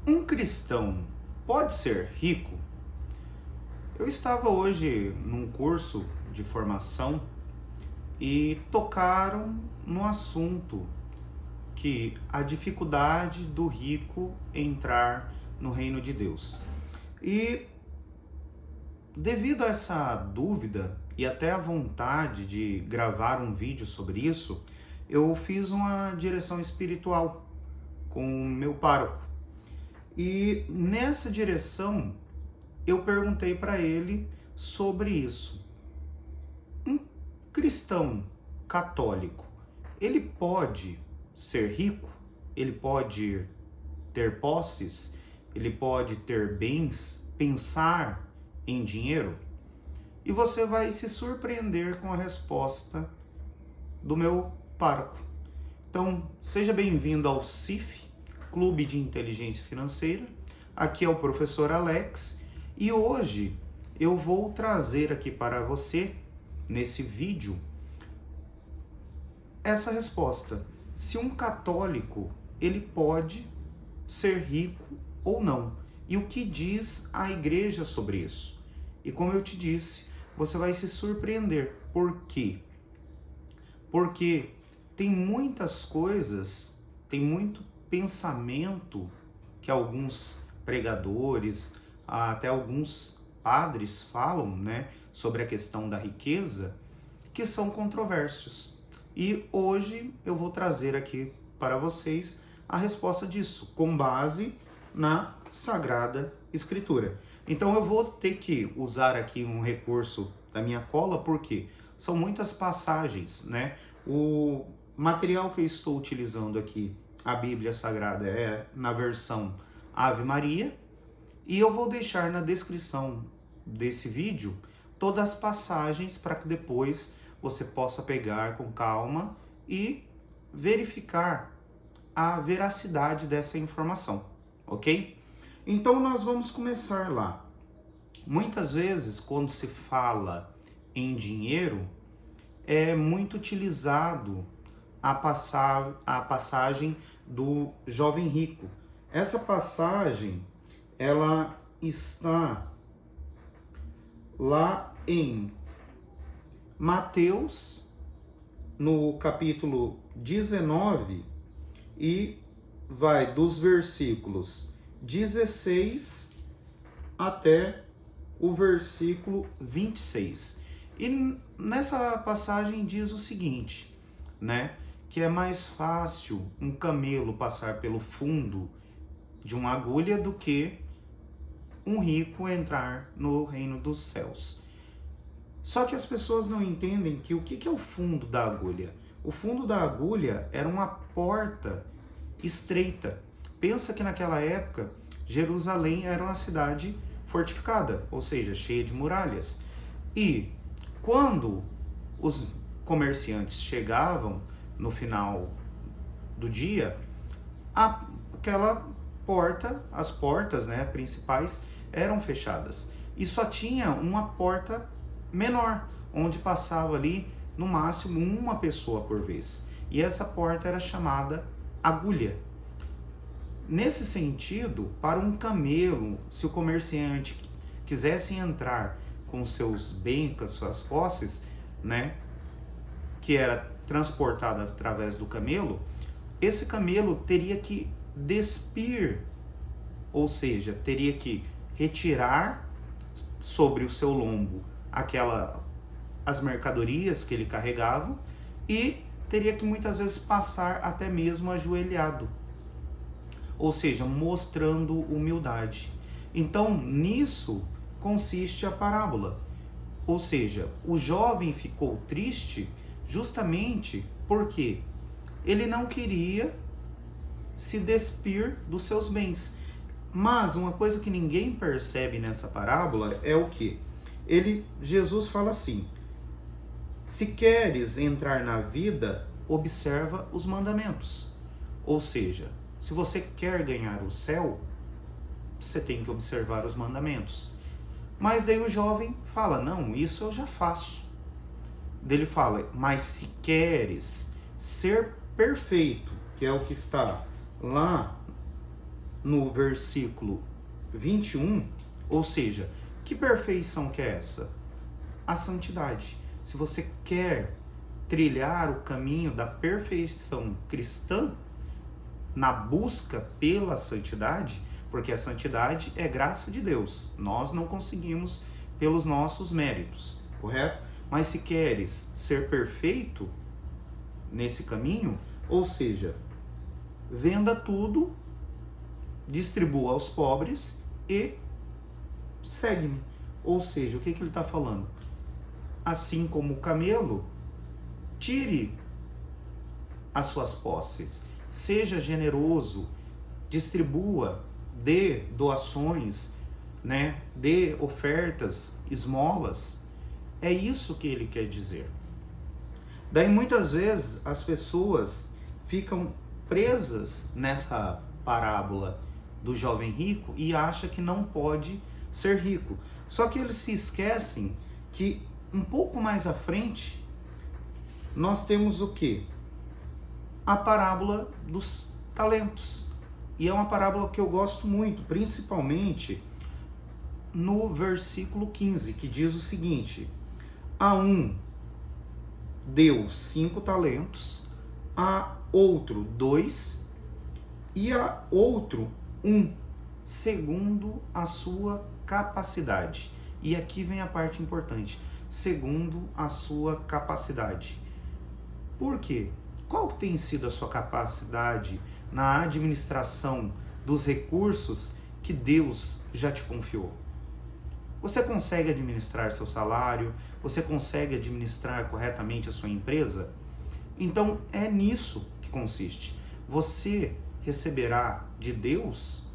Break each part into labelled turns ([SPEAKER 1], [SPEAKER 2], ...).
[SPEAKER 1] Um cristão pode ser rico? Eu estava hoje num curso de formação e tocaram no assunto que a dificuldade do rico entrar no reino de Deus. E devido a essa dúvida e até a vontade de gravar um vídeo sobre isso, eu fiz uma direção espiritual com o meu pároco. E nessa direção eu perguntei para ele sobre isso. Um cristão católico, ele pode ser rico? Ele pode ter posses? Ele pode ter bens? Pensar em dinheiro? E você vai se surpreender com a resposta do meu pároco. Então, seja bem-vindo ao CIF, Clube de Inteligência Financeira. Aqui é o professor Alex e hoje eu vou trazer aqui para você, nesse vídeo, essa resposta. Se um católico, ele pode ser rico ou não. E o que diz a igreja sobre isso? E como eu te disse, você vai se surpreender. Por quê? Porque tem muitas coisas, tem muito pensamento que alguns pregadores, até alguns padres falam, né, sobre a questão da riqueza, que são controversos. E hoje eu vou trazer aqui para vocês a resposta disso, com base na Sagrada Escritura. Então eu vou ter que usar aqui um recurso da minha cola, porque são muitas passagens, né? O material que eu estou utilizando aqui, a Bíblia Sagrada, é na versão Ave Maria, e eu vou deixar na descrição desse vídeo todas as passagens para que depois você possa pegar com calma e verificar a veracidade dessa informação, ok? Então nós vamos começar lá. Muitas vezes, quando se fala em dinheiro, é muito utilizado a passagem do jovem rico. Essa passagem, ela está lá em Mateus, no capítulo 19, e vai dos versículos 16 até o versículo 26. E nessa passagem diz o seguinte, né? Que é mais fácil um camelo passar pelo fundo de uma agulha do que um rico entrar no reino dos céus. Só que as pessoas não entendem que o que é o fundo da agulha? O fundo da agulha era uma porta estreita. Pensa que naquela época Jerusalém era uma cidade fortificada, ou seja, cheia de muralhas. E quando os comerciantes chegavam no final do dia, aquela porta, as portas, né, principais eram fechadas. E só tinha uma porta menor, onde passava ali no máximo uma pessoa por vez. E essa porta era chamada agulha. Nesse sentido, para um camelo, se o comerciante quisesse entrar com seus bens, com suas posses, né, que era transportado através do camelo, esse camelo teria que despir, ou seja, teria que retirar sobre o seu lombo as mercadorias que ele carregava e teria que muitas vezes passar até mesmo ajoelhado, ou seja, mostrando humildade. Então, nisso consiste a parábola. Ou seja, o jovem ficou triste justamente porque ele não queria se despir dos seus bens. Mas uma coisa que ninguém percebe nessa parábola é o que? Jesus fala assim: se queres entrar na vida, observa os mandamentos. Ou seja, se você quer ganhar o céu, você tem que observar os mandamentos. Mas daí o jovem fala, não, isso eu já faço. Daí ele fala, mas se queres ser perfeito, que é o que está lá no versículo 21, ou seja, que perfeição que é essa? A santidade. Se você quer trilhar o caminho da perfeição cristã, na busca pela santidade, porque a santidade é graça de Deus, nós não conseguimos pelos nossos méritos, correto? Mas se queres ser perfeito nesse caminho, ou seja, venda tudo, distribua aos pobres e segue-me. Ou seja, o que ele está falando? Assim como o camelo, tire as suas posses, seja generoso, distribua, dê doações, né? Dê ofertas, esmolas. É isso que ele quer dizer. Daí muitas vezes as pessoas ficam presas nessa parábola do jovem rico e acham que não pode ser rico. Só que eles se esquecem que um pouco mais à frente nós temos o quê? A parábola dos talentos. E é uma parábola que eu gosto muito, principalmente no versículo 15, que diz o seguinte: a um deu 5 talentos, a outro 2 e a outro 1, segundo a sua capacidade. E aqui vem a parte importante, segundo a sua capacidade. Por quê? Qual tem sido a sua capacidade na administração dos recursos que Deus já te confiou? Você consegue administrar seu salário? Você consegue administrar corretamente a sua empresa? Então é nisso que consiste. Você receberá de Deus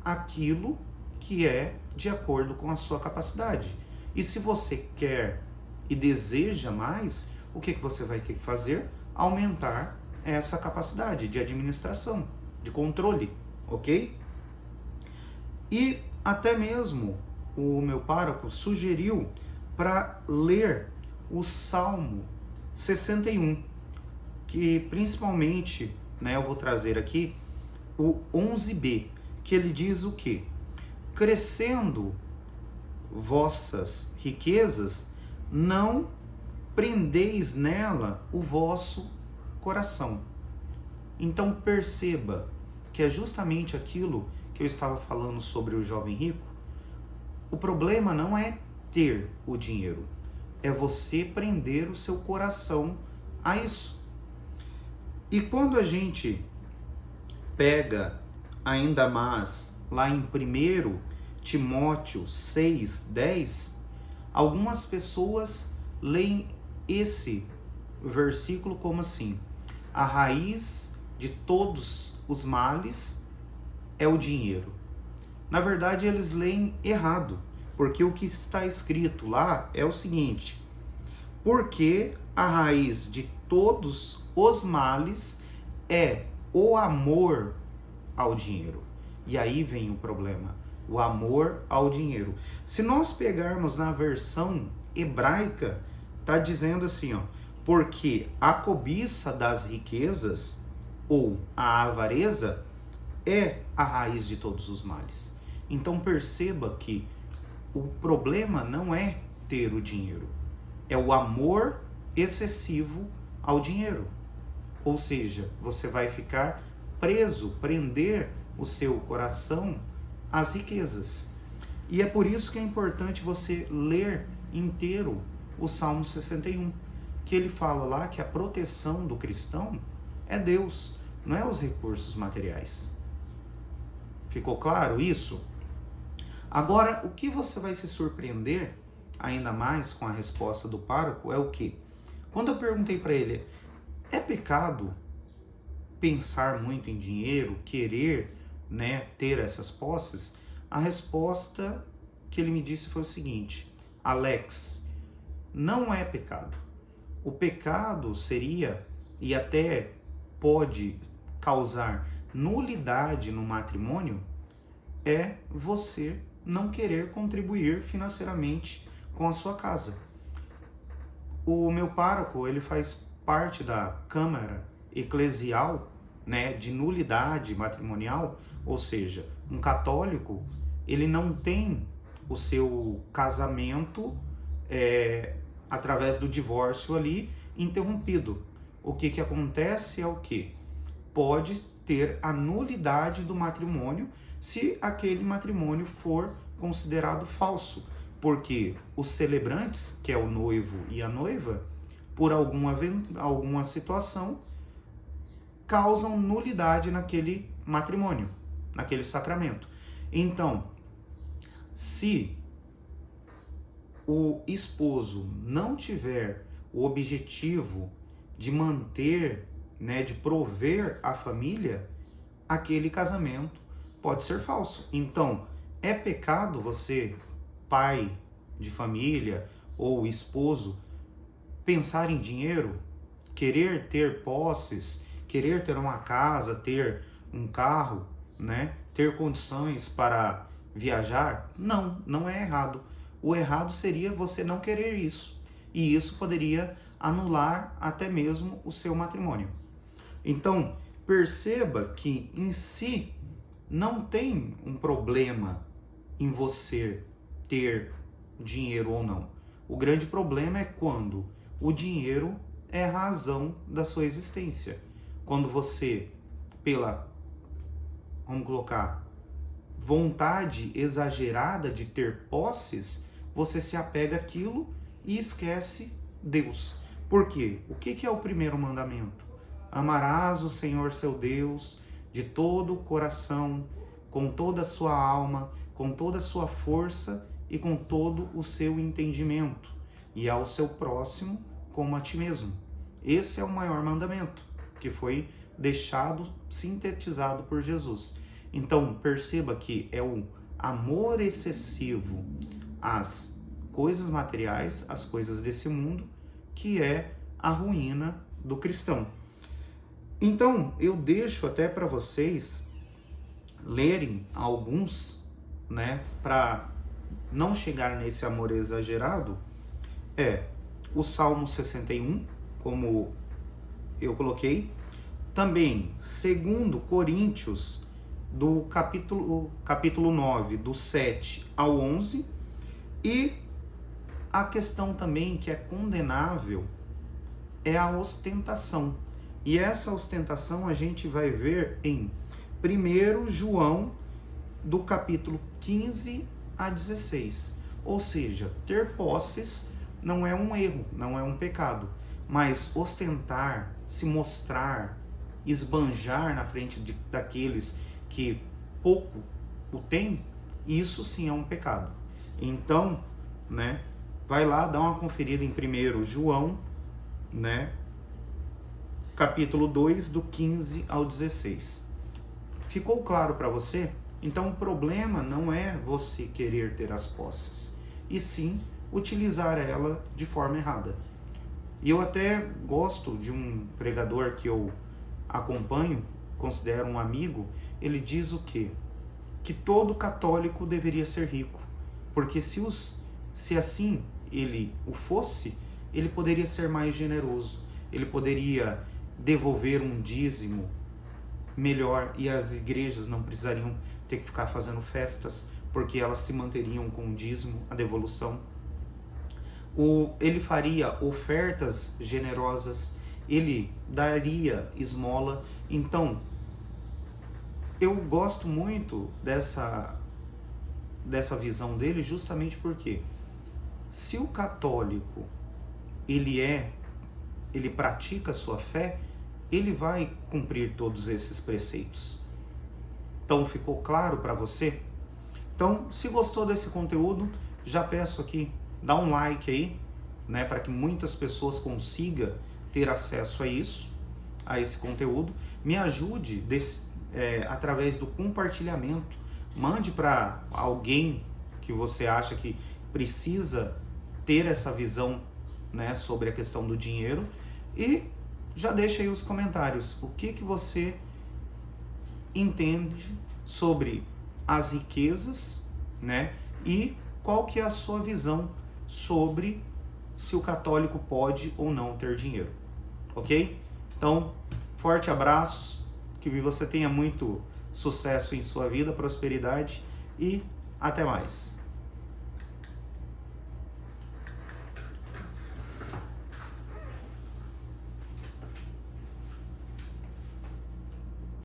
[SPEAKER 1] aquilo que é de acordo com a sua capacidade. E se você quer e deseja mais, o que você vai ter que fazer? Aumentar essa capacidade de administração, de controle, ok? E até mesmo o meu pároco sugeriu para ler o Salmo 61, que principalmente, né, eu vou trazer aqui o 11b, que ele diz o quê? Crescendo vossas riquezas, não prendeis nela o vosso coração. Então perceba que é justamente aquilo que eu estava falando sobre o jovem rico. O problema não é ter o dinheiro, é você prender o seu coração a isso. E quando a gente pega ainda mais lá em 1 Timóteo 6:10, algumas pessoas leem esse versículo como assim: a raiz de todos os males é o dinheiro. Na verdade, eles leem errado, porque o que está escrito lá é o seguinte: porque a raiz de todos os males é o amor ao dinheiro. E aí vem o problema, o amor ao dinheiro. Se nós pegarmos na versão hebraica, está dizendo assim, ó, porque a cobiça das riquezas ou a avareza é a raiz de todos os males. Então perceba que o problema não é ter o dinheiro, é o amor excessivo ao dinheiro. Ou seja, você vai ficar preso, prender o seu coração às riquezas. E é por isso que é importante você ler inteiro o Salmo 61, que ele fala lá que a proteção do cristão é Deus, não é os recursos materiais. Ficou claro isso? Agora, o que você vai se surpreender ainda mais com a resposta do pároco é o quê? Quando eu perguntei para ele, é pecado pensar muito em dinheiro, querer, né, ter essas posses? A resposta que ele me disse foi o seguinte: Alex, não é pecado. O pecado seria, e até pode causar nulidade no matrimônio, é você não querer contribuir financeiramente com a sua casa. O meu pároco, ele faz parte da Câmara Eclesial né, de nulidade matrimonial, ou seja, um católico, ele não tem o seu casamento através do divórcio ali interrompido. O que acontece é o quê? Pode ter a nulidade do matrimônio se aquele matrimônio for considerado falso, porque os celebrantes, que é o noivo e a noiva, por alguma situação, causam nulidade naquele matrimônio, naquele sacramento. Então, se o esposo não tiver o objetivo de manter, né, de prover a família, aquele casamento pode ser falso. Então, é pecado você, pai de família ou esposo, pensar em dinheiro, querer ter posses, querer ter uma casa, ter um carro, né? Ter condições para viajar? Não, não é errado. O errado seria você não querer isso. E isso poderia anular até mesmo o seu matrimônio. Então, perceba que em si não tem um problema em você ter dinheiro ou não. O grande problema é quando o dinheiro é a razão da sua existência. Quando você, vamos colocar, vontade exagerada de ter posses, você se apega àquilo e esquece Deus. Por quê? O que é o primeiro mandamento? Amarás o Senhor seu Deus de todo o coração, com toda a sua alma, com toda a sua força e com todo o seu entendimento, e ao seu próximo como a ti mesmo. Esse é o maior mandamento, que foi deixado, sintetizado por Jesus. Então, perceba que é o amor excessivo às coisas materiais, às coisas desse mundo, que é a ruína do cristão. Então, eu deixo até para vocês lerem alguns, né, para não chegar nesse amor exagerado, o Salmo 61, como eu coloquei, também 2 Coríntios, do capítulo 9, do 7 ao 11, e a questão também que é condenável é a ostentação. E essa ostentação a gente vai ver em 1 João, do capítulo 15 a 16. Ou seja, ter posses não é um erro, não é um pecado, mas ostentar, se mostrar, esbanjar na frente daqueles que pouco o têm, isso sim é um pecado. Então, né, vai lá, dá uma conferida em 1 João, né, capítulo 2, do 15 ao 16. Ficou claro para você? Então o problema não é você querer ter as posses, e sim utilizar ela de forma errada. E eu até gosto de um pregador que eu acompanho, considero um amigo. Ele diz o quê? Que todo católico deveria ser rico, porque se assim ele o fosse, ele poderia ser mais generoso, ele poderia devolver um dízimo melhor, e as igrejas não precisariam ter que ficar fazendo festas, porque elas se manteriam com o dízimo, a devolução. Ele faria ofertas generosas, ele daria esmola. Então, eu gosto muito dessa visão dele, justamente porque se o católico ele pratica a sua fé, ele vai cumprir todos esses preceitos. Então, ficou claro para você? Então, se gostou desse conteúdo, já peço aqui, dá um like aí, né, para que muitas pessoas consigam ter acesso a isso, a esse conteúdo. Me ajude através do compartilhamento. Mande para alguém que você acha que precisa ter essa visão, né, sobre a questão do dinheiro. E já deixa aí os comentários. O que você entende sobre as riquezas, né? E qual que é a sua visão sobre se o católico pode ou não ter dinheiro, ok? Então, forte abraços, que que você tenha muito sucesso em sua vida, prosperidade e até mais.